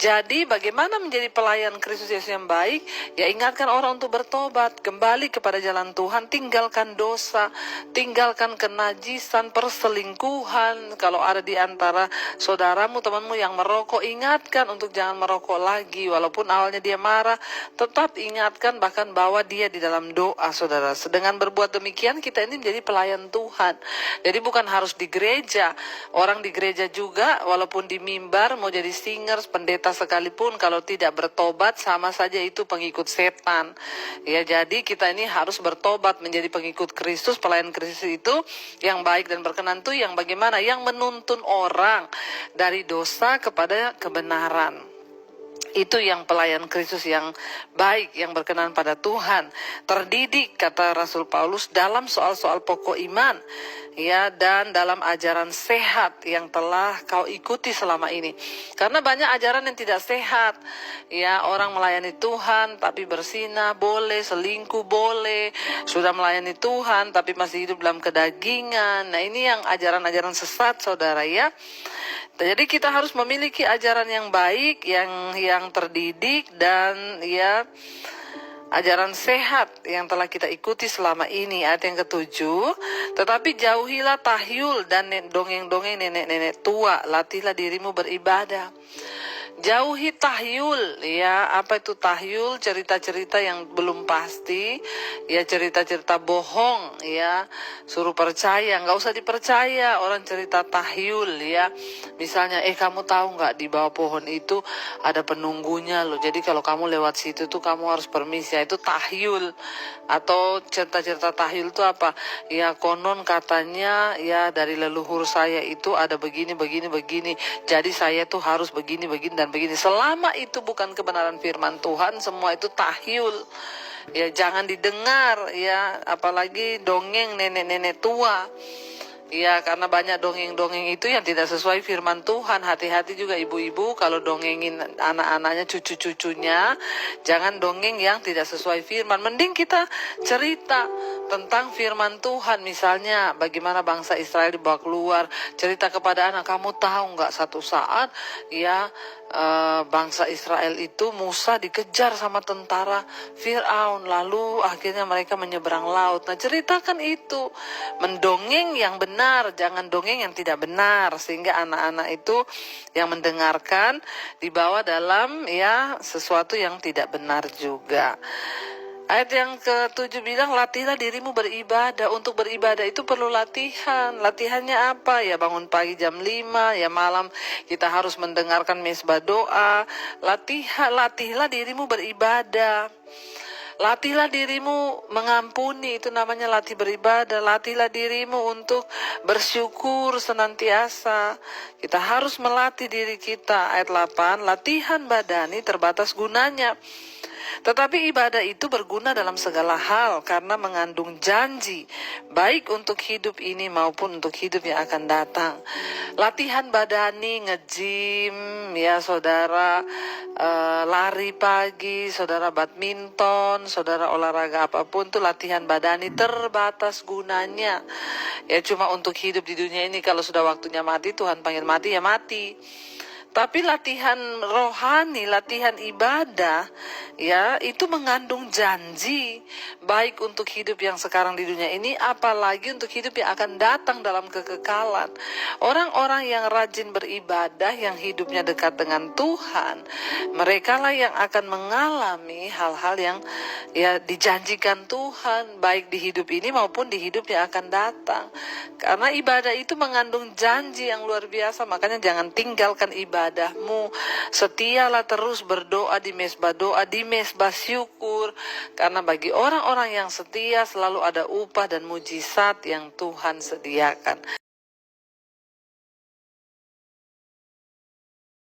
Jadi bagaimana menjadi pelayan Kristus Yesus yang baik? Ya, ingatkan orang untuk bertobat, kembali kepada jalan Tuhan, tinggalkan dosa, tinggalkan kenajisan, perselingkuhan. Kalau ada di antara saudaramu, temanmu yang merokok, ingatkan untuk jangan merokok lagi. Walaupun awalnya dia marah, tetap ingatkan, bahkan bawa dia di dalam doa, saudara. Dengan berbuat demikian, kita ini menjadi pelayan Tuhan. Jadi bukan harus di gereja. Orang di gereja juga, walaupun di mimbar, mau jadi singers, pendeta sekalipun, kalau tidak bertobat, sama saja itu pengikut setan. Ya, jadi kita ini harus bertobat menjadi pengikut Kristus. Pelayan Kristus itu yang baik dan berkenan itu yang bagaimana? Yang menuntun orang dari dosa kepada kebenaran. Itu yang pelayan Kristus yang baik, yang berkenan pada Tuhan. Terdidik, kata Rasul Paulus, dalam soal-soal pokok iman, ya, dan dalam ajaran sehat yang telah kau ikuti selama ini. Karena banyak ajaran yang tidak sehat, ya. Orang melayani Tuhan tapi bersinah boleh, selingkuh boleh, sudah melayani Tuhan tapi masih hidup dalam kedagingan. Nah, ini yang ajaran-ajaran sesat, saudara, ya. Jadi kita harus memiliki ajaran yang baik, yang terdidik, dan ya ajaran sehat yang telah kita ikuti selama ini. Ayat yang ke-7, tetapi jauhilah tahyul dan dongeng-dongeng nenek-nenek tua, latihlah dirimu beribadah. Jauhi tahyul, ya. Apa itu tahyul? Cerita-cerita yang belum pasti, ya, cerita-cerita bohong, ya. Suruh percaya, nggak usah dipercaya orang cerita tahyul, ya. Misalnya, kamu tahu nggak di bawah pohon itu ada penunggunya loh. Jadi kalau kamu lewat situ tuh kamu harus permisi. Ya, itu tahyul. Atau cerita-cerita tahyul itu apa? Ya, konon katanya, ya, dari leluhur saya itu ada begini, begini, begini. Jadi saya tuh harus begini, begini, dan begini. Selama itu bukan kebenaran firman Tuhan, semua itu tahyul. Ya, jangan didengar, ya, apalagi dongeng nenek-nenek tua. Ya, karena banyak dongeng-dongeng itu yang tidak sesuai firman Tuhan. Hati-hati juga ibu-ibu kalau dongengin anak-anaknya, cucu-cucunya. Jangan dongeng yang tidak sesuai firman. Mending kita cerita tentang firman Tuhan. Misalnya bagaimana bangsa Israel dibawa keluar. Cerita kepada anak, kamu tahu nggak satu saat, ya, bangsa Israel itu Musa dikejar sama tentara Fir'aun. Lalu akhirnya mereka menyeberang laut. Nah, ceritakan itu. Mendongeng yang benar, jangan dongeng yang tidak benar, sehingga anak-anak itu yang mendengarkan dibawa dalam, ya, sesuatu yang tidak benar juga. Ayat yang ke-7 bilang, latihlah dirimu beribadah. Untuk beribadah itu perlu latihan. Latihannya apa? Ya, bangun pagi jam 5, ya, malam kita harus mendengarkan mesbah doa. Latihlah dirimu beribadah. Latihlah dirimu mengampuni, itu namanya latih beribadah. Latihlah dirimu untuk bersyukur senantiasa. Kita harus melatih diri kita. Ayat 8, latihan badani terbatas gunanya. Tetapi ibadah itu berguna dalam segala hal karena mengandung janji, baik untuk hidup ini maupun untuk hidup yang akan datang. Latihan badani, nge-gym, ya, saudara, lari pagi, saudara, badminton, saudara, olahraga apapun, itu latihan badani terbatas gunanya. Ya, cuma untuk hidup di dunia ini. Kalau sudah waktunya mati, Tuhan panggil mati, ya mati. Tapi latihan rohani, latihan ibadah, ya, itu mengandung janji, baik untuk hidup yang sekarang di dunia ini, apalagi untuk hidup yang akan datang dalam kekekalan. Orang-orang yang rajin beribadah, yang hidupnya dekat dengan Tuhan, merekalah yang akan mengalami hal-hal yang, ya, dijanjikan Tuhan, baik di hidup ini maupun di hidup yang akan datang. Karena ibadah itu mengandung janji yang luar biasa, makanya jangan tinggalkan ibadahmu. Setialah terus berdoa di mesbah doa, di mesbah syukur. Karena bagi orang-orang yang setia selalu ada upah dan mujizat yang Tuhan sediakan.